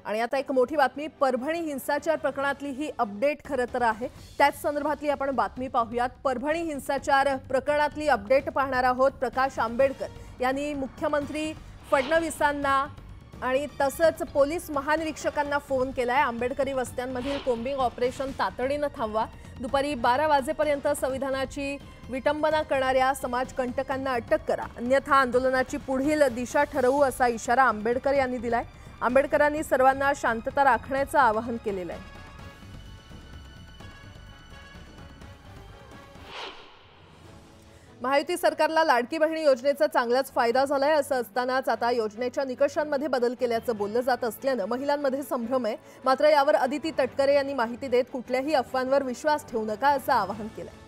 आणि आता एक मोठी बातमी, परभणी हिंसाचार प्रकरणातली ही अपडेट खरं तर आहे। त्याच संदर्भातली आपण बातमी पाहूयात। परभणी हिंसाचार प्रकरणातली अपडेट पाहणार आहोत। प्रकाश आंबेडकर यांनी मुख्यमंत्री फडणवीसांना आणि तसंच पोलीस महानिरीक्षकांना फोन केलाय। आंबेडकरी वस्त्यांमधील कोम्बिंग ऑपरेशन तातडीने थांबवा, दुपारी 12 वाजेपर्यंत संविधानाची विटंबना करणाऱ्या समाजकंटकांना अटक करा, अन्यथा आंदोलनाची पुढील दिशा ठरवू असा इशारा आंबेडकर यांनी दिलाय। आंबेडकरांनी सर्वांना शांतता राखण्याचं आवाहन केलेलं आहे। महायुती सरकारला लाडकी बहीण योजनेचा चांगलाच फायदा झालाय असं असतानाच आता योजनेच्या निकषांमध्ये बदल केल्याचं बोललं जात असल्यानं महिलांमध्ये संभ्रम आहे। मात्र यावर अदिती तटकरे यांनी माहिती देत कुठल्याही अफवांवर विश्वास ठेवू नका असं आवाहन केलंय।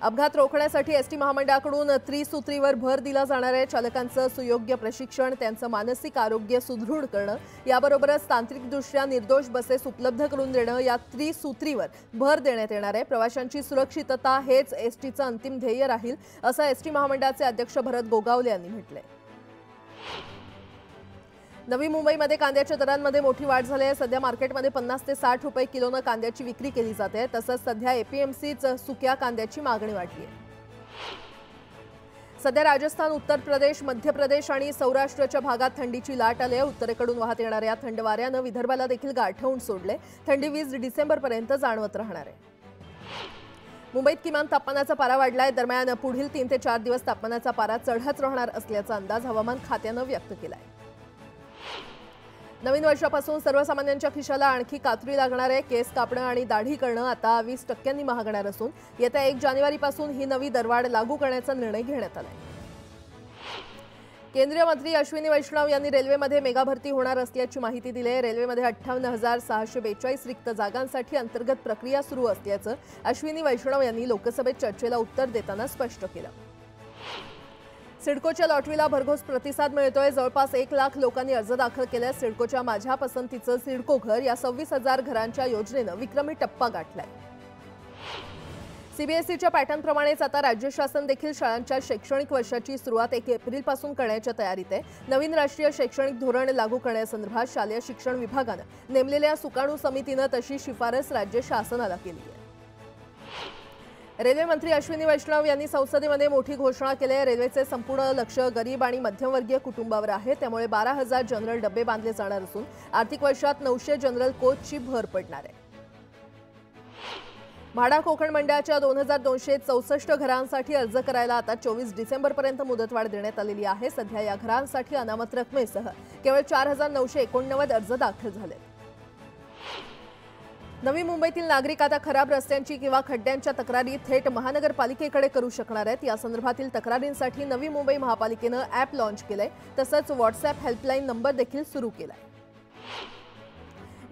अपघात रोखण्यासाठी एसटी महामंडळाकडून त्रिसूत्रीवर भर दिला जाणार आहे। चालकांचं सुयोग्य प्रशिक्षण, त्यांचं मानसिक आरोग्य सुदृढ करणं, याबरोबरच तांत्रिकदृष्ट्या निर्दोष बसेस उपलब्ध करून देणं, या त्रिसूत्रीवर भर देण्यात येणार आहे। प्रवाशांची सुरक्षितता हेच एसटीचं अंतिम ध्येय राहील असं एसटी महामंडळाचे अध्यक्ष भरत गोगावले यांनी म्हटलंय। नवी मुंबईमध्ये कांद्याच्या दरांमध्ये मोठी वाढ झाली आहे। सध्या मार्केटमध्ये 50 ते 60 रुपये किलोने कांद्याची विक्री केली जाते। तसंच सध्या एपीएमसीच सुक्या कांद्याची मागणी वाढली आहे। सध्या राजस्थान, उत्तर प्रदेश, मध्य प्रदेश आणि सौराष्ट्रच्या भागात थंडीची लाट आली आहे। उत्तरेकडून वाहत येणाऱ्या थंड वाऱ्यानं विदर्भाला देखील गारठवून सोडले। थंडी 20 डिसेंबरपर्यंत जाणवत राहणार आहे। मुंबईत किमान तापमानाचा पारा वाढलाय। दरम्यान पुढील 3 ते 4 दिवस तापमानाचा पारा चढत राहणार असल्याचा अंदाज हवामान खात्यानं व्यक्त केलाय। नवीन वर्षापासून सर्वसामान्यांच्या खिशाला आणखी कात्री लागणार आहे। केस कापणं आणि दाढी करणं आता 20% महागणार असून येत्या 1 जानेवारीपासून ही नवी दरवाढ लागू करण्याचा निर्णय घेण्यात आलाय। केंद्रीय मंत्री अश्विनी वैष्णव यांनी रेल्वेमध्ये मेगा भरती होणार असल्याची माहिती दिली आहे। रेल्वेमध्ये 58,642 रिक्त जागांसाठी अंतर्गत प्रक्रिया सुरू असल्याचं अश्विनी वैष्णव यांनी लोकसभेत चर्चेला उत्तर देताना स्पष्ट केलं। सिडकोच्या लॉटरीला भरघोस प्रतिसाद मिळतोय। जवळपास 1 लाख लोकांनी अर्ज दाखल केले। सिडकोच्या माझ्या पसंतीचं सिडको घर या 26,000 घरांच्या योजनेनं विक्रमी टप्पा गाठलाय। सीबीएसईच्या पॅटर्नप्रमाणेच आता राज्य शासन देखील शाळांच्या शैक्षणिक वर्षाची सुरुवात 1 एप्रिलपासून करण्याच्या तयारीत आहे। नवीन राष्ट्रीय शैक्षणिक धोरण लागू करण्यासंदर्भात शालेय शिक्षण विभागानं नेमलेल्या सुकाणू समितीनं तशी शिफारस राज्य शासनाला केली आहे। रेल्वे मंत्री अश्विनी वैष्णव यांनी संसदेमध्ये मोठी घोषणा केली आहे। रेल्वेचे संपूर्ण लक्ष गरीब आणि मध्यमवर्गीय कुटुंबावर आहे। त्यामुळे 12,000 जनरल डबे बांधले जाणार असून आर्थिक वर्षात 900 जनरल कोचची भर पडणार आहे। म्हाडा कोकण मंडळाच्या 2264 घरांसाठी अर्ज करायला आता 24 डिसेंबरपर्यंत मुदतवाढ देण्यात आलेली आहे। सध्या या घरांसाठी अनामत रकमेसह केवळ 4,989 अर्ज दाखल झाले। नवी मुंबईतील नागरिक आता खराब रस्त्यांची किंवा खड्ड्यांच्या तक्रारी थेट महानगरपालिकेकडे करू शकणार आहेत। या संदर्भातील तक्रारींसाठी नवी मुंबई महापालिकेनं ॲप लॉन्च केलंय। तसंच व्हॉट्सॲप हेल्पलाईन नंबर देखील सुरू केलाय।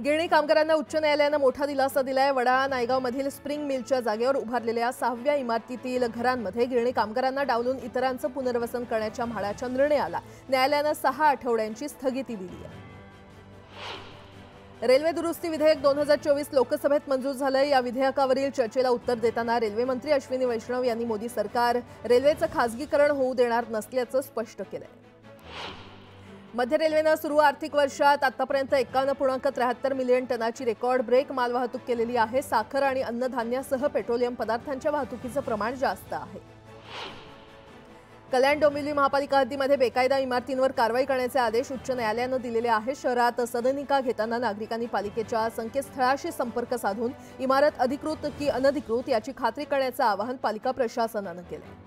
गिरणी कामगारांना उच्च न्यायालयानं मोठा दिलासा दिलाय। वडाळा नायगावमधील स्प्रिंग मिलच्या जागेवर उभारलेल्या 6व्या इमारतीतील घरांमध्ये गिरणी कामगारांना डावलून इतरांचं पुनर्वसन करण्याच्या म्हाडाच्या निर्णयाला न्यायालयानं 6 आठवड्यांची स्थगिती दिली आहे। रेल्वे दुरुस्ती विधेयक 2024 लोकसभेत मंजूर झालंय। या विधेयकावरील चर्चेला उत्तर देताना रेल्वे मंत्री अश्विनी वैष्णव यांनी मोदी सरकार रेल्वेचं खासगीकरण होऊ देणार नसल्याचं स्पष्ट केलंय। मध्य रेल्वेनं सुरू आर्थिक वर्षात आतापर्यंत 51.73 मिलियन टनाची रेकॉर्ड ब्रेक मालवाहतूक केलेली आहे। साखर आणि अन्नधान्यासह पेट्रोलियम पदार्थांच्या वाहतुकीचं प्रमाण जास्त आहे। कल्याण डोंबिवली महापालिका हद्दीमध्ये बेकायदा इमारतींवर कारवाई करण्याचे आदेश उच्च न्यायालयानं दिलेले आहेत। शहरात सदनिका घेताना नागरिकांनी पालिकेच्या संकेतस्थळाशी संपर्क साधून इमारत अधिकृत की अनधिकृत याची खात्री करण्याचं आवाहन पालिका प्रशासनानं केलंय।